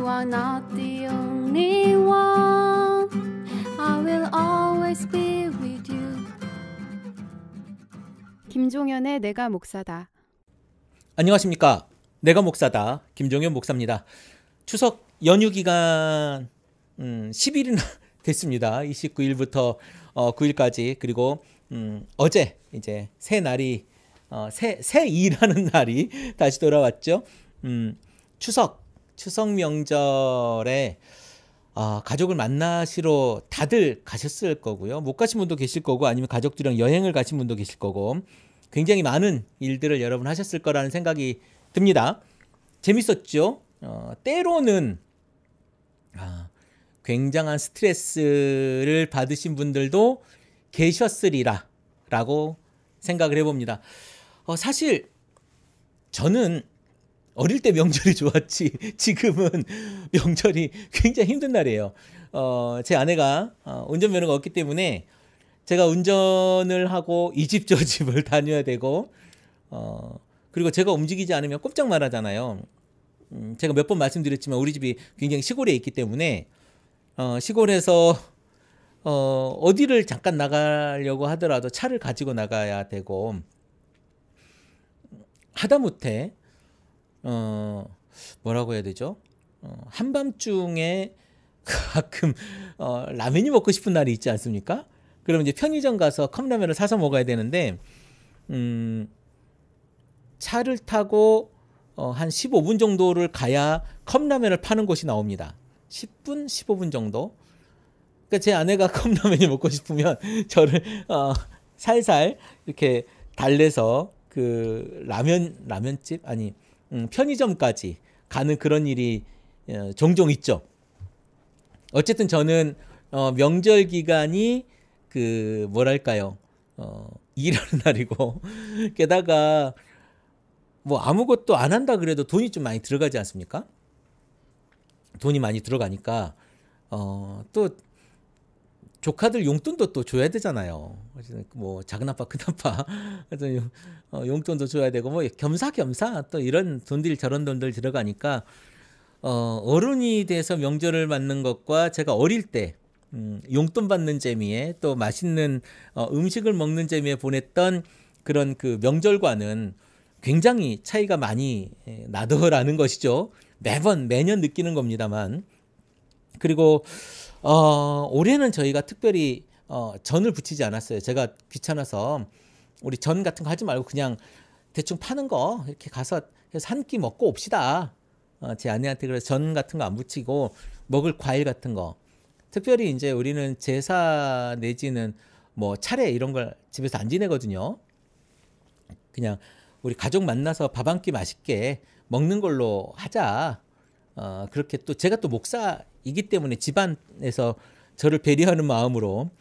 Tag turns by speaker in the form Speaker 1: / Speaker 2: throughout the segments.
Speaker 1: You are not the only one. I will always be with you.
Speaker 2: 김종현의 내가 목사다.
Speaker 3: 안녕하십니까. 내가 목사다. 김종현 목사입니다. 추석 연휴 기간 10일이나 됐습니다. 29일부터 9일까지. 그리고 어제 이제 새 날이 새 일하는 날이 다시 돌아왔죠. 추석 명절에 가족을 만나시러 다들 가셨을 거고요. 못 가신 분도 계실 거고, 아니면 가족들이랑 여행을 가신 분도 계실 거고, 굉장히 많은 일들을 여러분 하셨을 거라는 생각이 듭니다. 재밌었죠? 때로는 굉장한 스트레스를 받으신 분들도 계셨으리라 라고 생각을 해봅니다. 사실 저는 어릴 때 명절이 좋았지 지금은 명절이 굉장히 힘든 날이에요. 제 아내가 운전면허가 없기 때문에 제가 운전을 하고 이 집 저 집을 다녀야 되고, 그리고 제가 움직이지 않으면 꼼짝 말하잖아요. 제가 몇 번 말씀드렸지만 우리 집이 굉장히 시골에 있기 때문에 시골에서 어디를 잠깐 나가려고 하더라도 차를 가지고 나가야 되고, 하다못해 뭐라고 해야 되죠? 한밤중에 가끔 라면이 먹고 싶은 날이 있지 않습니까? 그러면 이제 편의점 가서 컵라면을 사서 먹어야 되는데, 차를 타고 한 15분 정도를 가야 컵라면을 파는 곳이 나옵니다. 10분, 15분 정도. 그러니까 제 아내가 컵라면이 먹고 싶으면 저를 살살 이렇게 달래서 그 라면집 아니 편의점까지 가는 그런 일이 종종 있죠. 어쨌든 저는 명절 기간이 그 뭐랄까요, 일하는 날이고, 게다가 뭐 아무것도 안 한다 그래도 돈이 좀 많이 들어가지 않습니까? 돈이 많이 들어가니까 또 조카들 용돈도 또 줘야 되잖아요. 뭐 작은 아빠 큰 아빠 용돈도 줘야 되고, 뭐 겸사겸사 또 이런 돈들 저런 돈들 들어가니까 어른이 돼서 명절을 맞는 것과 제가 어릴 때 용돈 받는 재미에 또 맛있는 음식을 먹는 재미에 보냈던 그런 그 명절과는 굉장히 차이가 많이 나더라는 것이죠. 매년 느끼는 겁니다만. 그리고 올해는 저희가 특별히 전을 부치지 않았어요. 제가 귀찮아서 우리 전 같은 거 하지 말고 그냥 대충 파는 거 이렇게 가서 한 끼 먹고 옵시다. 제 아내한테 그래서 전 같은 거 안 부치고 먹을 과일 같은 거. 특별히 이제 우리는 제사 내지는 뭐 차례 이런 걸 집에서 안 지내거든요. 그냥 우리 가족 만나서 밥 한 끼 맛있게 먹는 걸로 하자. 그렇게 또 제가 또 목사이기 때문에 집안에서 저를 배려하는 마음으로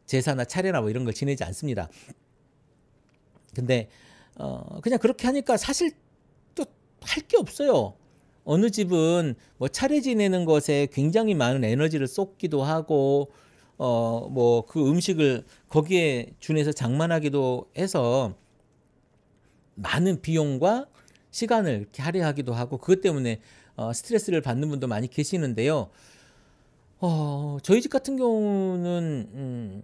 Speaker 3: 제사나 차례나 뭐 이런 걸 지내지 않습니다. 근데 그냥 그렇게 하니까 사실 또 할 게 없어요. 어느 집은 뭐 차례 지내는 것에 굉장히 많은 에너지를 쏟기도 하고, 뭐 그 음식을 거기에 준해서 장만하기도 해서 많은 비용과 시간을 이렇게 할애하기도 하고, 그것 때문에 스트레스를 받는 분도 많이 계시는데요. 저희 집 같은 경우는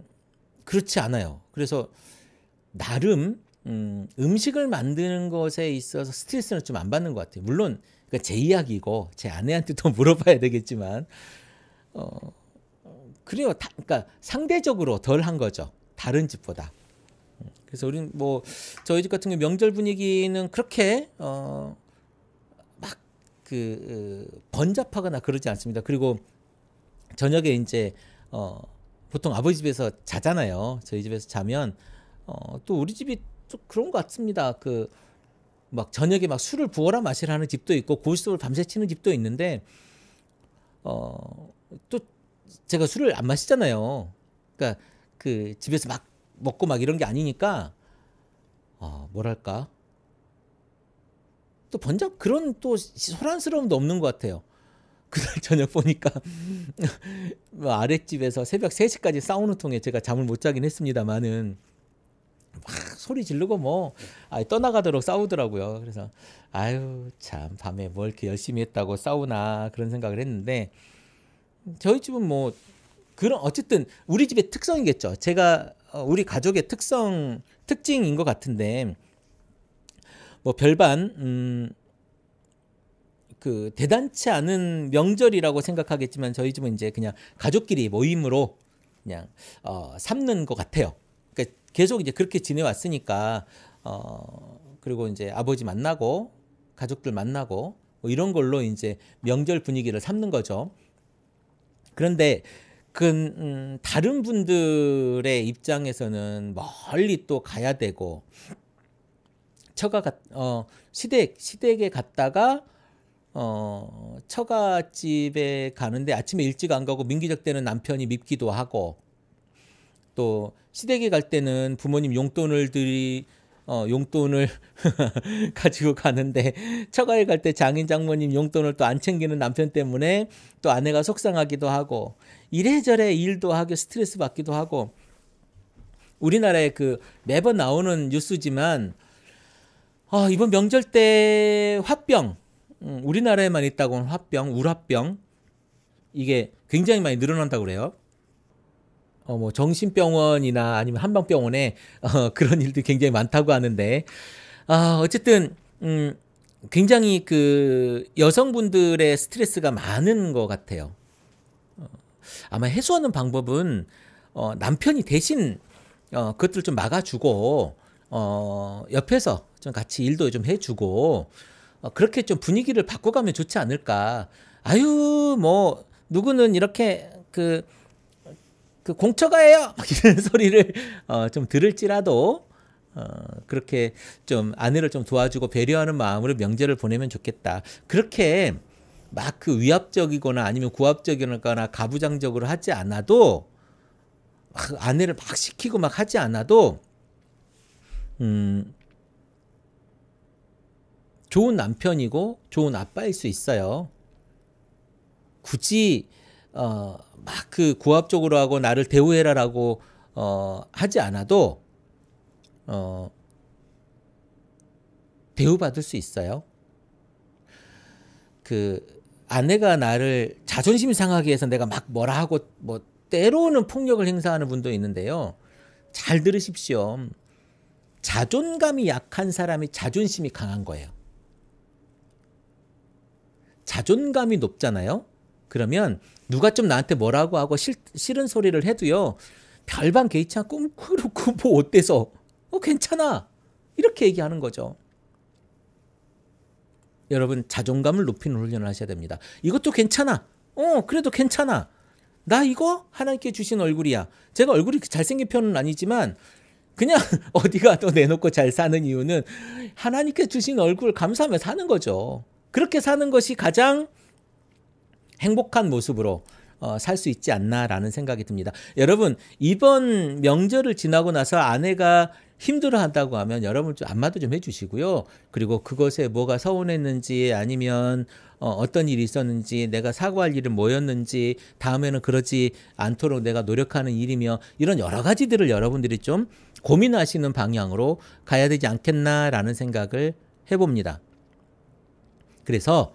Speaker 3: 그렇지 않아요. 그래서 나름 음식을 만드는 것에 있어서 스트레스는 좀 안 받는 것 같아요. 물론 그러니까 제 이야기고 제 아내한테 또 물어봐야 되겠지만, 그래요. 그러니까 상대적으로 덜 한 거죠. 다른 집보다. 그래서 우리는 뭐 저희 집 같은 경우 명절 분위기는 그렇게 막 번잡하거나 그러지 않습니다. 그리고 저녁에 이제 보통 아버지 집에서 자잖아요. 저희 집에서 자면 또 우리 집이 또 그런 것 같습니다. 그 막 저녁에 막 술을 부어라 마시라 하는 집도 있고 고스톱을 밤새 치는 집도 있는데, 또 제가 술을 안 마시잖아요. 그러니까 그 집에서 막 먹고 막 이런 게 아니니까 뭐랄까 또 번잡 그런 또 소란스러움도 없는 것 같아요. 그날 저녁 보니까 뭐 아랫집에서 새벽 3시까지 싸우는 통에 제가 잠을 못 자긴 했습니다만은, 막 소리 지르고 뭐 떠나가도록 싸우더라고요. 그래서 아유 참 밤에 뭘 이렇게 열심히 했다고 싸우나 그런 생각을 했는데 저희 집은 뭐 그런 어쨌든 우리 집의 특성이겠죠. 제가 우리 가족의 특징인 것 같은데 뭐 별반 그 대단치 않은 명절이라고 생각하겠지만 저희 집은 이제 그냥 가족끼리 모임으로 그냥 삼는 것 같아요. 그러니까 계속 이제 그렇게 지내왔으니까 그리고 이제 아버지 만나고 가족들 만나고 뭐 이런 걸로 이제 명절 분위기를 삼는 거죠. 그런데 다른 분들의 입장에서는 멀리 또 가야 되고 시댁에 갔다가 처가집에 가는데 아침에 일찍 안 가고 민기적 때는 남편이 밉기도 하고 또 시댁에 갈 때는 부모님 용돈을 가지고 가는데 처가에 갈 때 장인 장모님 용돈을 또 안 챙기는 남편 때문에 또 아내가 속상하기도 하고 이래저래 일도 하고 스트레스 받기도 하고 우리나라에 그 매번 나오는 뉴스지만 이번 명절 때 화병 우리나라에만 있다고 하는 화병, 울화병 이게 굉장히 많이 늘어난다고 그래요. 뭐 정신병원이나 아니면 한방병원에 그런 일들이 굉장히 많다고 하는데 어쨌든 굉장히 그 여성분들의 스트레스가 많은 것 같아요. 아마 해소하는 방법은 남편이 대신 그것들 좀 막아주고 옆에서 좀 같이 일도 좀 해주고 그렇게 좀 분위기를 바꿔가면 좋지 않을까. 아유 뭐 누구는 이렇게 그 공처가예요 이런 소리를 좀 들을지라도 그렇게 좀 아내를 좀 도와주고 배려하는 마음으로 명절을 보내면 좋겠다. 그렇게 막 그 위압적이거나 아니면 고압적이거나 가부장적으로 하지 않아도 막 아내를 막 시키고 막 하지 않아도 좋은 남편이고 좋은 아빠일 수 있어요. 굳이 막 그 고압적으로 하고 나를 대우해라라고 하지 않아도 대우받을 수 있어요. 그 아내가 나를 자존심 상하게 해서 내가 막 뭐라 하고 뭐 때로는 폭력을 행사하는 분도 있는데요. 잘 들으십시오. 자존감이 약한 사람이 자존심이 강한 거예요. 자존감이 높잖아요. 그러면 누가 좀 나한테 뭐라고 하고 싫은 소리를 해도요. 별반 개의치 않고 그렇고 뭐 어때서 괜찮아 이렇게 얘기하는 거죠. 여러분 자존감을 높이는 훈련을 하셔야 됩니다. 이것도 괜찮아. 그래도 괜찮아. 나 이거 하나님께 주신 얼굴이야. 제가 얼굴이 잘생긴 편은 아니지만 그냥 어디 가도 내놓고 잘 사는 이유는 하나님께 주신 얼굴 감사하며 사는 거죠. 그렇게 사는 것이 가장 행복한 모습으로 살 수 있지 않나라는 생각이 듭니다. 여러분 이번 명절을 지나고 나서 아내가 힘들어한다고 하면 여러분 좀 안마도 좀 해주시고요. 그리고 그것에 뭐가 서운했는지 아니면 어떤 일이 있었는지 내가 사과할 일은 뭐였는지 다음에는 그러지 않도록 내가 노력하는 일이며 이런 여러 가지들을 여러분들이 좀 고민하시는 방향으로 가야 되지 않겠나라는 생각을 해봅니다. 그래서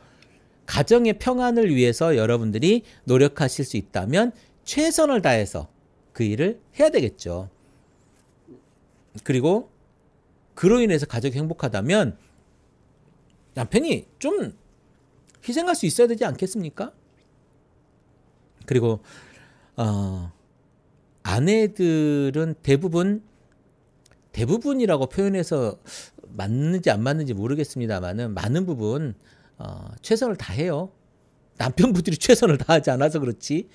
Speaker 3: 가정의 평안을 위해서 여러분들이 노력하실 수 있다면 최선을 다해서 그 일을 해야 되겠죠. 그리고 그로 인해서 가족이 행복하다면 남편이 좀 희생할 수 있어야 되지 않겠습니까? 그리고 아내들은 대부분이라고 표현해서 맞는지 안 맞는지 모르겠습니다만은 많은 부분 최선을 다해요. 남편분들이 최선을 다하지 않아서 그렇지.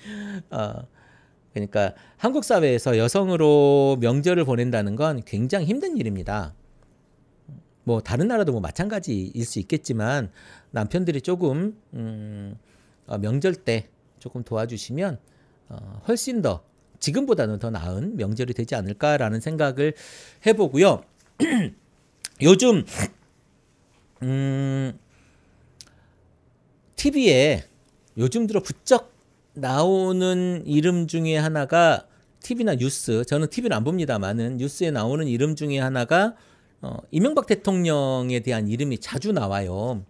Speaker 3: 그러니까 한국 사회에서 여성으로 명절을 보낸다는 건 굉장히 힘든 일입니다. 뭐 다른 나라도 뭐 마찬가지일 수 있겠지만 남편들이 조금 명절 때 조금 도와주시면 훨씬 더 지금보다는 더 나은 명절이 되지 않을까라는 생각을 해보고요. 요즘 TV에 요즘 들어 부쩍 나오는 이름 중에 하나가 TV나 뉴스, 저는 TV를 안 봅니다만은 뉴스에 나오는 이름 중에 하나가 이명박 대통령에 대한 이름이 자주 나와요.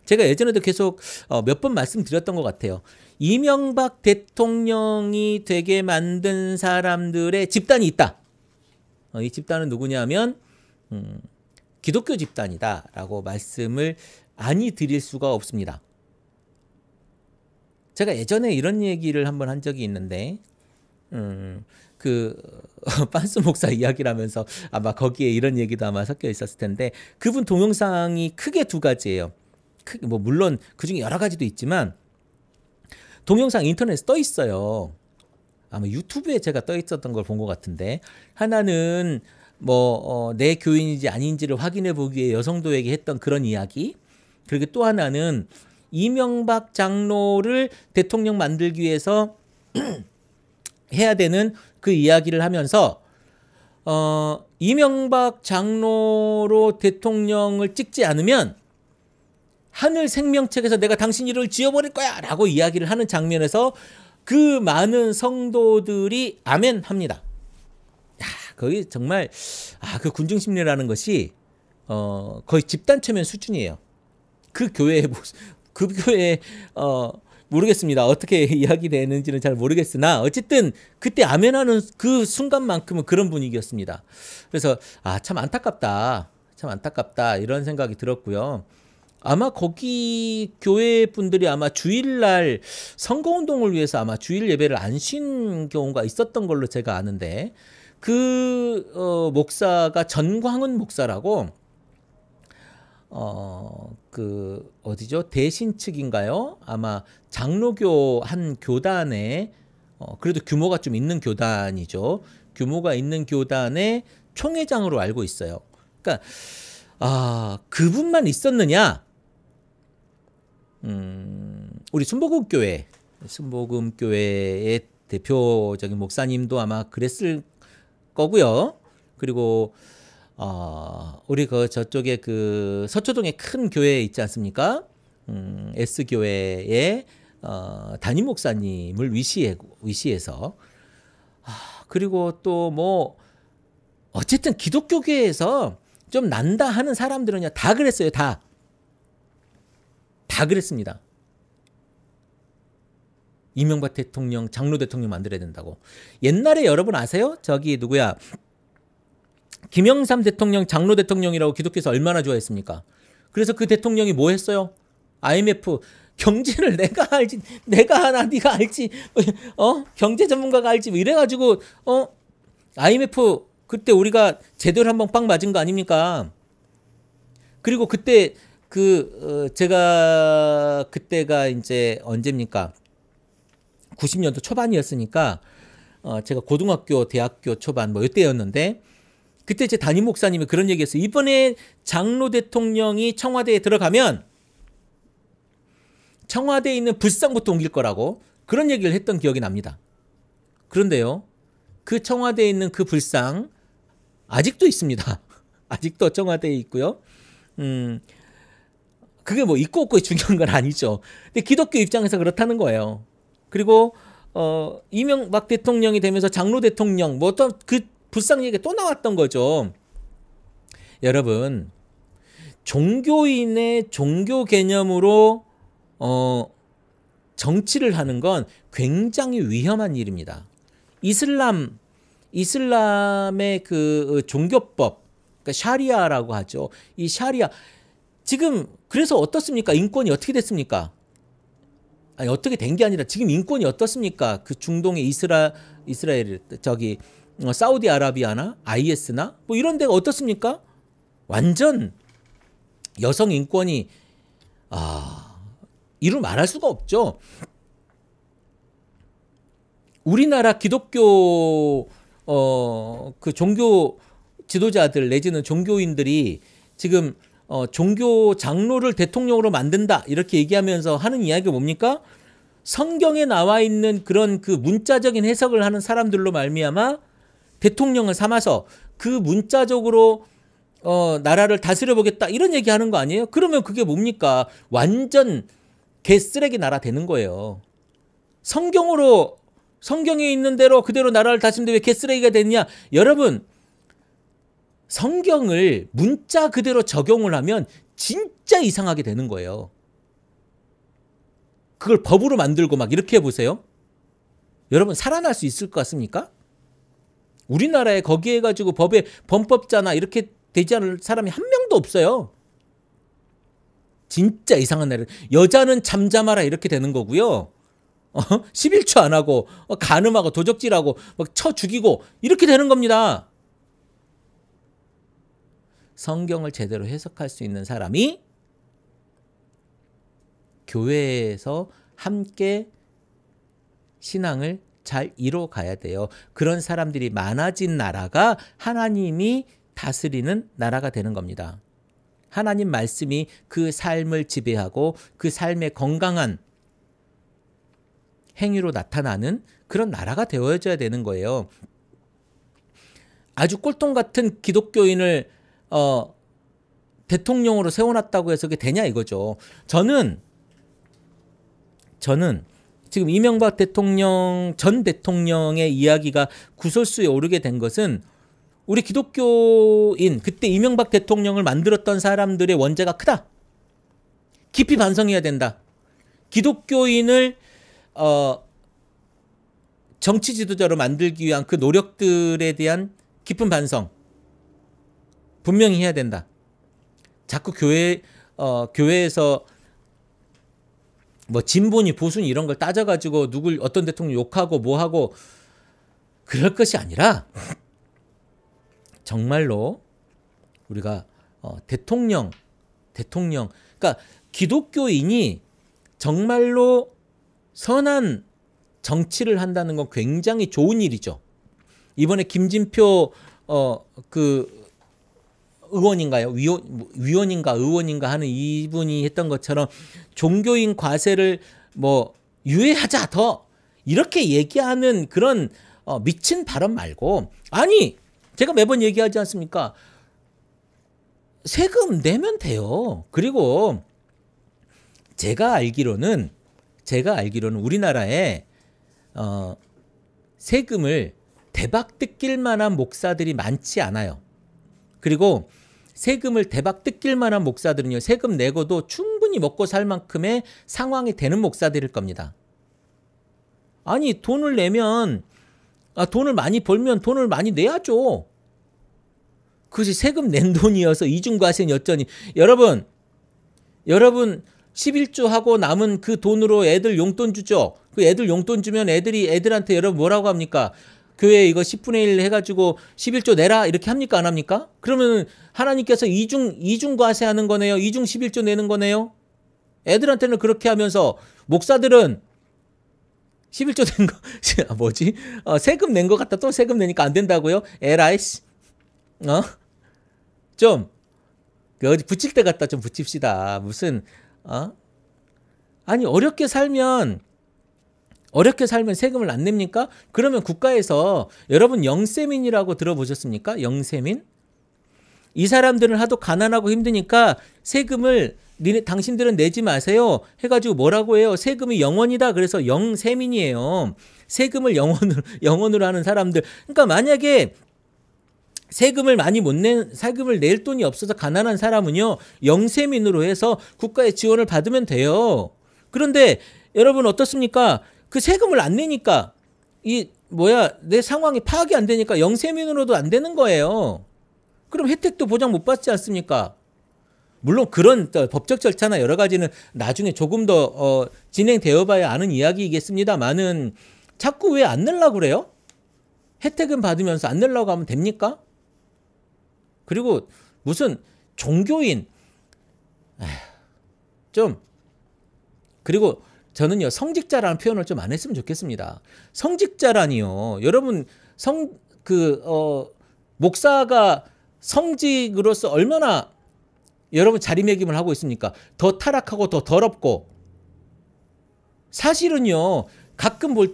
Speaker 3: 제가 예전에도 계속 몇 번 말씀드렸던 것 같아요. 이명박 대통령이 되게 만든 사람들의 집단이 있다. 이 집단은 누구냐면 기독교 집단이다라고 말씀을 아니 드릴 수가 없습니다. 제가 예전에 이런 얘기를 한번 한 적이 있는데 그 빤스 목사 이야기를 하면서 아마 거기에 이런 얘기도 아마 섞여 있었을 텐데 그분 동영상이 크게 두 가지예요. 뭐 물론 그중에 여러 가지도 있지만 동영상 인터넷에 떠 있어요. 아마 유튜브에 제가 떠 있었던 걸 본 것 같은데 하나는 뭐 내 교인인지 아닌지를 확인해 보기 위해 여성도에게 했던 그런 이야기, 그리고 또 하나는 이명박 장로를 대통령 만들기 위해서 해야 되는 그 이야기를 하면서 이명박 장로로 대통령을 찍지 않으면 하늘 생명책에서 내가 당신 이름을 지워버릴 거야 라고 이야기를 하는 장면에서 그 많은 성도들이 아멘 합니다. 야, 거기 정말 그 군중심리라는 것이 거의 집단체면 수준이에요. 그 교회에 모르겠습니다. 어떻게 이야기되는지는 잘 모르겠으나 어쨌든 그때 아멘하는 그 순간만큼은 그런 분위기였습니다. 그래서 참 안타깝다. 참 안타깝다 이런 생각이 들었고요. 아마 거기 교회 분들이 아마 주일날 선거운동을 위해서 아마 주일 예배를 안 쉰 경우가 있었던 걸로 제가 아는데 그 목사가 전광훈 목사라고 그 어디죠? 대신 측인가요? 아마 장로교 한 교단에 그래도 규모가 좀 있는 교단이죠. 규모가 있는 교단의 총회장으로 알고 있어요. 그러니까 그분만 있었느냐? 우리 순복음교회의 대표적인 목사님도 아마 그랬을 거고요. 그리고 우리 저쪽에 그 서초동에 큰 교회 있지 않습니까? S교회의 담임 목사님을 위시해서 그리고 또 뭐 어쨌든 기독교계에서 좀 난다 하는 사람들은요 다 그랬어요. 다 그랬습니다. 이명박 대통령 장로 대통령 만들어야 된다고. 옛날에 여러분 아세요? 저기 누구야? 김영삼 대통령 장로 대통령이라고 기독교에서 얼마나 좋아했습니까? 그래서 그 대통령이 뭐 했어요? IMF 경제를 내가 알지, 내가 하나 네가 알지, 경제 전문가가 알지, 뭐 이래가지고 IMF 그때 우리가 제대로 한번 빵 맞은 거 아닙니까? 그리고 그때 제가 그때가 이제 언제입니까? 90년도 초반이었으니까 제가 고등학교, 대학교 초반 뭐 이때였는데 그때 제 담임 목사님이 그런 얘기했어요. 이번에 장로 대통령이 청와대에 들어가면 청와대에 있는 불상부터 옮길 거라고 그런 얘기를 했던 기억이 납니다. 그런데요, 그 청와대에 있는 그 불상 아직도 있습니다. 아직도 청와대에 있고요. 그게 뭐 있고 없고의 중요한 건 아니죠. 근데 기독교 입장에서 그렇다는 거예요. 그리고 이명박 대통령이 되면서 장로 대통령 뭐 또 그 불상 얘기가 또 나왔던 거죠. 여러분, 종교인의 종교 개념으로 정치를 하는 건 굉장히 위험한 일입니다. 이슬람의 그 종교법, 그러니까 샤리아라고 하죠. 이 샤리아 지금 그래서 어떻습니까? 인권이 어떻게 됐습니까? 아니 어떻게 된 게 아니라 지금 인권이 어떻습니까? 그 중동의 이스라엘 저기 사우디아라비아나 IS나 뭐 이런 데가 어떻습니까? 완전 여성 인권이 이루 말할 수가 없죠. 우리나라 기독교 그 종교 지도자들 내지는 종교인들이 지금 종교 장로를 대통령으로 만든다 이렇게 얘기하면서 하는 이야기가 뭡니까? 성경에 나와 있는 그런 그 문자적인 해석을 하는 사람들로 말미암아 대통령을 삼아서 그 문자적으로 나라를 다스려 보겠다 이런 얘기하는 거 아니에요? 그러면 그게 뭡니까? 완전 개쓰레기 나라 되는 거예요. 성경으로 성경에 있는 대로 그대로 나라를 다스리는데 왜 개쓰레기가 됐냐? 여러분, 성경을 문자 그대로 적용을 하면 진짜 이상하게 되는 거예요. 그걸 법으로 만들고 막 이렇게 해보세요. 여러분, 살아날 수 있을 것 같습니까? 우리나라에 거기에 가지고 법에 범법자나 이렇게 되지 않을 사람이 한 명도 없어요. 진짜 이상한 나라. 여자는 잠잠하라 이렇게 되는 거고요. 11초 안 하고 간음하고 도적질하고 막 쳐 죽이고 이렇게 되는 겁니다. 성경을 제대로 해석할 수 있는 사람이 교회에서 함께 신앙을 잘 이뤄가야 돼요. 그런 사람들이 많아진 나라가 하나님이 다스리는 나라가 되는 겁니다. 하나님 말씀이 그 삶을 지배하고 그 삶의 건강한 행위로 나타나는 그런 나라가 되어져야 되는 거예요. 아주 꼴통 같은 기독교인을 대통령으로 세워놨다고 해서 그게 되냐 이거죠. 저는 지금 이명박 대통령 전 대통령의 이야기가 구설수에 오르게 된 것은 우리 기독교인 그때 이명박 대통령을 만들었던 사람들의 원죄가 크다. 깊이 반성해야 된다. 기독교인을 정치 지도자로 만들기 위한 그 노력들에 대한 깊은 반성 분명히 해야 된다. 자꾸 교회에서 뭐 진보니 보수니 이런 걸 따져가지고 어떤 대통령 욕하고 뭐하고 그럴 것이 아니라 정말로 우리가 대통령 그러니까 기독교인이 정말로 선한 정치를 한다는 건 굉장히 좋은 일이죠. 이번에 김진표 그 의원인가요? 위원인가 의원인가 하는 이분이 했던 것처럼 종교인 과세를 뭐 유예하자 더 이렇게 얘기하는 그런 미친 발언 말고, 아니 제가 매번 얘기하지 않습니까? 세금 내면 돼요. 그리고 제가 알기로는 우리나라에 세금을 대박 뜯길 만한 목사들이 많지 않아요. 그리고 세금을 대박 뜯길 만한 목사들은요, 세금 내고도 충분히 먹고 살 만큼의 상황이 되는 목사들일 겁니다. 아니 돈을 내면 돈을 많이 벌면 돈을 많이 내야죠. 그것이 세금 낸 돈이어서 이중과세는 여전히. 여러분 11조 하고 남은 그 돈으로 애들 용돈 주죠. 그 애들 용돈 주면 애들한테 여러분 뭐라고 합니까? 교회 이거 10분의 1 해가지고 11조 내라 이렇게 합니까? 안 합니까? 그러면 하나님께서 이중 과세하는 거네요. 이중 11조 내는 거네요. 애들한테는 그렇게 하면서 목사들은 11조 낸 거 뭐지? 세금 낸 거 갖다 또 세금 내니까 안 된다고요? 에라이씨. 좀 어디 붙일 때 갖다 좀 붙입시다. 무슨 아니 어렵게 살면 세금을 안 냅니까? 그러면 국가에서 여러분 영세민이라고 들어보셨습니까? 영세민? 이 사람들은 하도 가난하고 힘드니까 세금을 당신들은 내지 마세요 해가지고 뭐라고 해요? 세금이 영원이다. 그래서 영세민이에요. 세금을 영원으로 하는 사람들. 그러니까 만약에 세금을 낼 돈이 없어서 가난한 사람은요, 영세민으로 해서 국가의 지원을 받으면 돼요. 그런데 여러분 어떻습니까? 그 세금을 안 내니까 내 상황이 파악이 안 되니까 영세민으로도 안 되는 거예요. 그럼 혜택도 보장 못 받지 않습니까? 물론 그런 법적 절차나 여러 가지는 나중에 조금 더 진행되어 봐야 아는 이야기이겠습니다만은 자꾸 왜 안 내려고 그래요? 혜택은 받으면서 안 내려고 하면 됩니까? 그리고 무슨 종교인 그리고 저는요, 성직자라는 표현을 좀 안 했으면 좋겠습니다. 성직자라니요. 여러분 목사가 성직으로서 얼마나 여러분 자리매김을 하고 있습니까? 더 타락하고 더 더럽고. 사실은요, 가끔 볼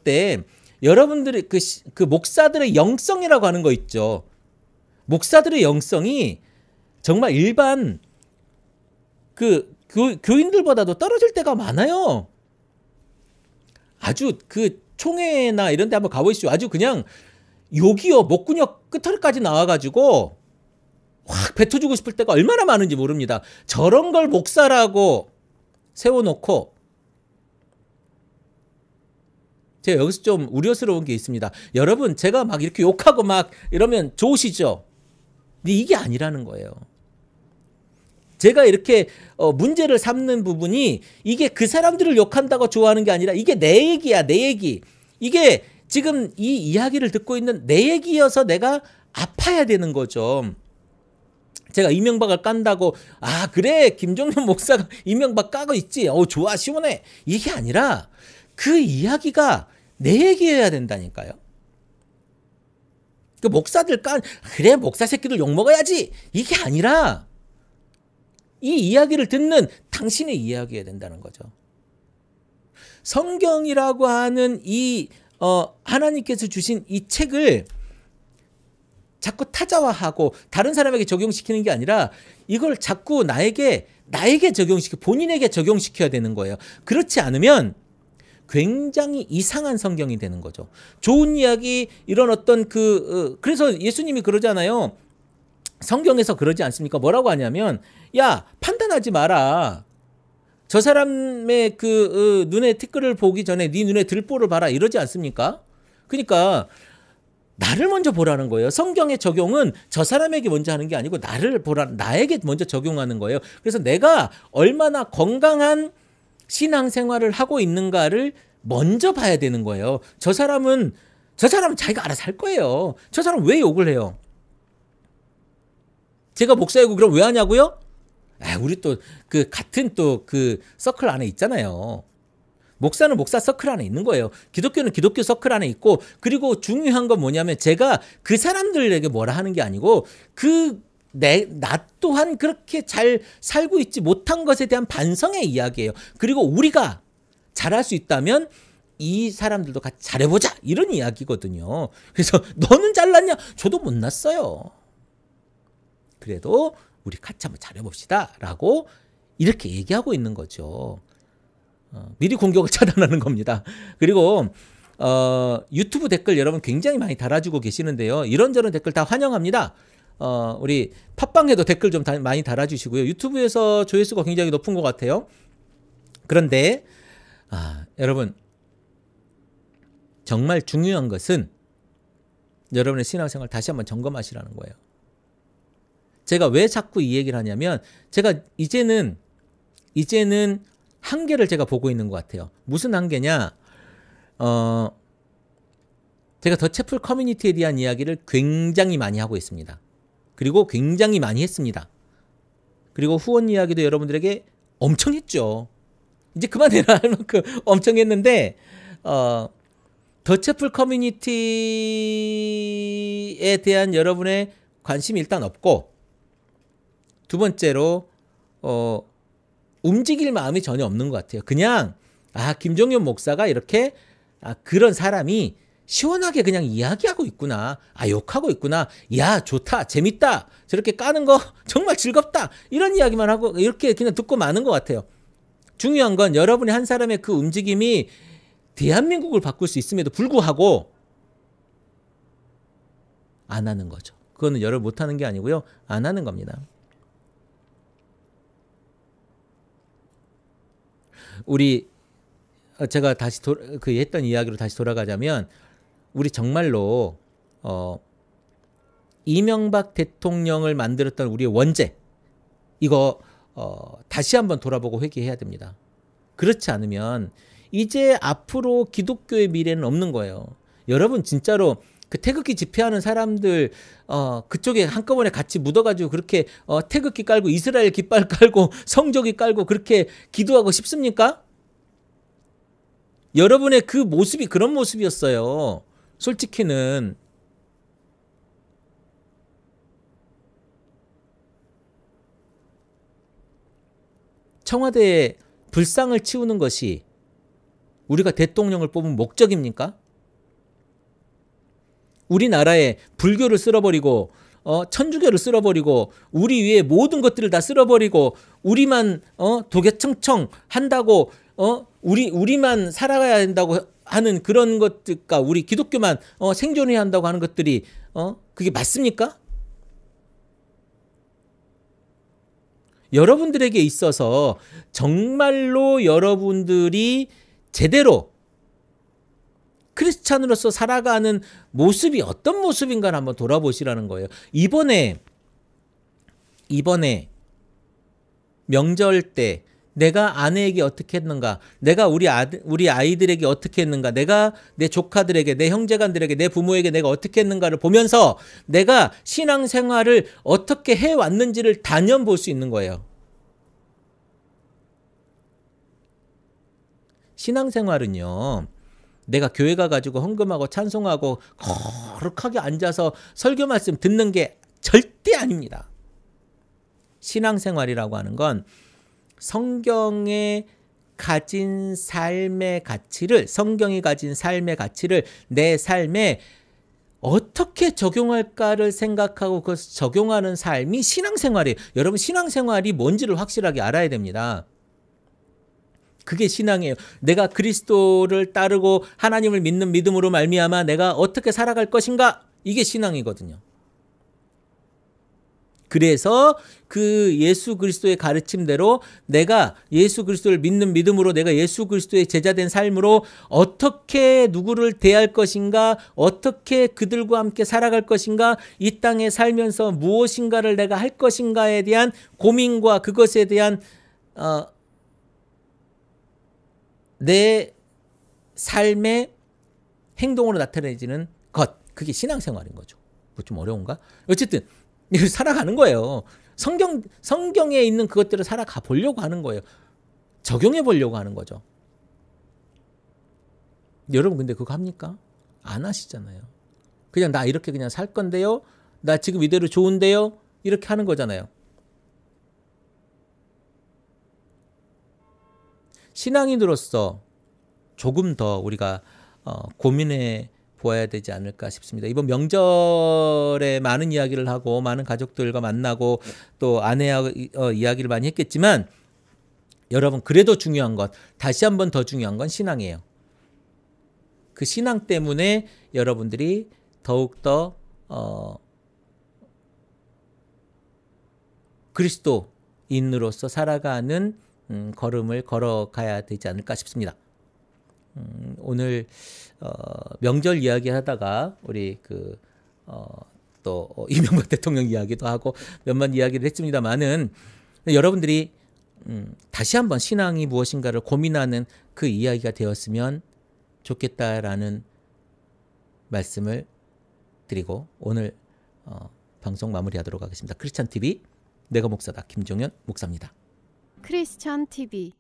Speaker 3: 때 여러분들이 그 목사들의 영성이라고 하는 거 있죠. 목사들의 영성이 정말 일반 교인들보다도 떨어질 때가 많아요. 아주 총회나 이런 데 한번 가보시죠. 아주 그냥 욕이요 목구녕 끝털까지 나와가지고 확 뱉어주고 싶을 때가 얼마나 많은지 모릅니다. 저런 걸 목사라고 세워놓고 제가 여기서 좀 우려스러운 게 있습니다. 여러분 제가 막 이렇게 욕하고 막 이러면 좋으시죠? 근데 이게 아니라는 거예요. 제가 이렇게 문제를 삼는 부분이 이게 그 사람들을 욕한다고 좋아하는 게 아니라 이게 내 얘기야, 내 얘기. 이게 지금 이 이야기를 듣고 있는 내 얘기여서 내가 아파야 되는 거죠. 제가 이명박을 깐다고 그래 김종현 목사가 이명박 까고 있지. 좋아 시원해. 이게 아니라 그 이야기가 내 얘기여야 된다니까요. 그 목사들 그래 목사 새끼들 욕먹어야지. 이게 아니라 이 이야기를 듣는 당신의 이야기여야 된다는 거죠. 성경이라고 하는 이 하나님께서 주신 이 책을 자꾸 타자화하고 다른 사람에게 적용시키는 게 아니라 이걸 자꾸 나에게 본인에게 적용시켜야 되는 거예요. 그렇지 않으면 굉장히 이상한 성경이 되는 거죠. 좋은 이야기 이런 어떤 그래서 예수님이 그러잖아요. 성경에서 그러지 않습니까? 뭐라고 하냐면 야 판단하지 마라. 저 사람의 눈에 티끌을 보기 전에 네 눈에 들보를 봐라 이러지 않습니까? 그러니까 나를 먼저 보라는 거예요. 성경의 적용은 저 사람에게 먼저 하는 게 아니고 나에게 먼저 적용하는 거예요. 그래서 내가 얼마나 건강한 신앙생활을 하고 있는가를 먼저 봐야 되는 거예요. 저 사람은 자기가 알아서 할 거예요. 저 사람 왜 욕을 해요? 제가 목사이고 그럼 왜 하냐고요? 우리 또 같은 서클 안에 있잖아요. 목사는 목사 서클 안에 있는 거예요. 기독교는 기독교 서클 안에 있고, 그리고 중요한 건 뭐냐면 제가 그 사람들에게 뭐라 하는 게 아니고 나 또한 그렇게 잘 살고 있지 못한 것에 대한 반성의 이야기예요. 그리고 우리가 잘할 수 있다면 이 사람들도 같이 잘해보자 이런 이야기거든요. 그래서 너는 잘났냐? 저도 못났어요. 그래도 우리 같이 한번 잘해봅시다 라고 이렇게 얘기하고 있는 거죠. 미리 공격을 차단하는 겁니다. 그리고 유튜브 댓글 여러분 굉장히 많이 달아주고 계시는데요. 이런저런 댓글 다 환영합니다. 우리 팟빵에도 댓글 좀 많이 달아주시고요. 유튜브에서 조회수가 굉장히 높은 것 같아요. 그런데 여러분 정말 중요한 것은 여러분의 신앙생활 다시 한번 점검하시라는 거예요. 제가 왜 자꾸 이 얘기를 하냐면 제가 이제는 한계를 제가 보고 있는 것 같아요. 무슨 한계냐? 제가 더 채플 커뮤니티에 대한 이야기를 굉장히 많이 하고 있습니다. 그리고 굉장히 많이 했습니다. 그리고 후원 이야기도 여러분들에게 엄청 했죠. 이제 그만해라 할 만큼 엄청 했는데 더 채플 커뮤니티에 대한 여러분의 관심이 일단 없고, 두 번째로 움직일 마음이 전혀 없는 것 같아요. 그냥 김종현 목사가 이렇게 그런 사람이 시원하게 그냥 이야기하고 있구나. 욕하고 있구나. 야 좋다. 재밌다. 저렇게 까는 거 정말 즐겁다. 이런 이야기만 하고 이렇게 그냥 듣고 마는 것 같아요. 중요한 건 여러분의 한 사람의 그 움직임이 대한민국을 바꿀 수 있음에도 불구하고 안 하는 거죠. 그거는 여러분 못하는 게 아니고요. 안 하는 겁니다. 우리 제가 다시 했던 이야기로 다시 돌아가자면 우리 정말로 이명박 대통령을 만들었던 우리의 원죄 이거 다시 한번 돌아보고 회개해야 됩니다. 그렇지 않으면 이제 앞으로 기독교의 미래는 없는 거예요. 여러분 진짜로 그 태극기 집회하는 사람들 그쪽에 한꺼번에 같이 묻어가지고 그렇게 태극기 깔고 이스라엘 깃발 깔고 성조기 깔고 그렇게 기도하고 싶습니까? 여러분의 그 모습이 그런 모습이었어요. 솔직히는. 청와대에 불상을 치우는 것이 우리가 대통령을 뽑은 목적입니까? 우리나라에 불교를 쓸어버리고 천주교를 쓸어버리고 우리 위에 모든 것들을 다 쓸어버리고 우리만 도개청청 한다고 우리만 살아가야 된다고 하는 그런 것들과 우리 기독교만 생존해야 한다고 하는 것들이 그게 맞습니까? 여러분들에게 있어서 정말로 여러분들이 제대로 크리스찬으로서 살아가는 모습이 어떤 모습인가를 한번 돌아보시라는 거예요. 이번에 명절 때 내가 아내에게 어떻게 했는가, 내가 우리 아이들에게 어떻게 했는가, 내가 내 조카들에게, 내 형제간들에게, 내 부모에게 내가 어떻게 했는가를 보면서 내가 신앙생활을 어떻게 해왔는지를 단연 볼 수 있는 거예요. 신앙생활은요, 내가 교회 가가지고 헌금하고 찬송하고 거룩하게 앉아서 설교 말씀 듣는 게 절대 아닙니다. 신앙생활이라고 하는 건 성경이 가진 삶의 가치를 내 삶에 어떻게 적용할까를 생각하고 그것을 적용하는 삶이 신앙생활이에요. 여러분, 신앙생활이 뭔지를 확실하게 알아야 됩니다. 그게 신앙이에요. 내가 그리스도를 따르고 하나님을 믿는 믿음으로 말미암아 내가 어떻게 살아갈 것인가, 이게 신앙이거든요. 그래서 그 예수 그리스도의 가르침대로 내가 예수 그리스도를 믿는 믿음으로 내가 예수 그리스도의 제자된 삶으로 어떻게 누구를 대할 것인가, 어떻게 그들과 함께 살아갈 것인가, 이 땅에 살면서 무엇인가를 내가 할 것인가에 대한 고민과 그것에 대한 내 삶의 행동으로 나타내지는 것, 그게 신앙생활인 거죠. 뭐 좀 어려운가? 어쨌든 이걸 살아가는 거예요. 성경에 있는 그것들을 살아가 보려고 하는 거예요. 적용해 보려고 하는 거죠. 여러분, 근데 그거 합니까? 안 하시잖아요. 그냥 나 이렇게 그냥 살 건데요, 나 지금 이대로 좋은데요, 이렇게 하는 거잖아요. 신앙인으로서 조금 더 우리가 고민해 보아야 되지 않을까 싶습니다. 이번 명절에 많은 이야기를 하고 많은 가족들과 만나고 또 아내와 이야기를 많이 했겠지만, 여러분, 그래도 중요한 것, 다시 한번 더 중요한 건 신앙이에요. 그 신앙 때문에 여러분들이 더욱더 그리스도인으로서 살아가는 걸음을 걸어가야 되지 않을까 싶습니다. 오늘 명절 이야기 하다가 우리 또 이명박 대통령 이야기도 하고 몇몇 이야기를 했습니다만은, 여러분들이 다시 한번 신앙이 무엇인가를 고민하는 그 이야기가 되었으면 좋겠다라는 말씀을 드리고 오늘 방송 마무리하도록 하겠습니다. 크리스찬 TV 내가 목사다 김종현 목사입니다.
Speaker 2: 크리스찬 TV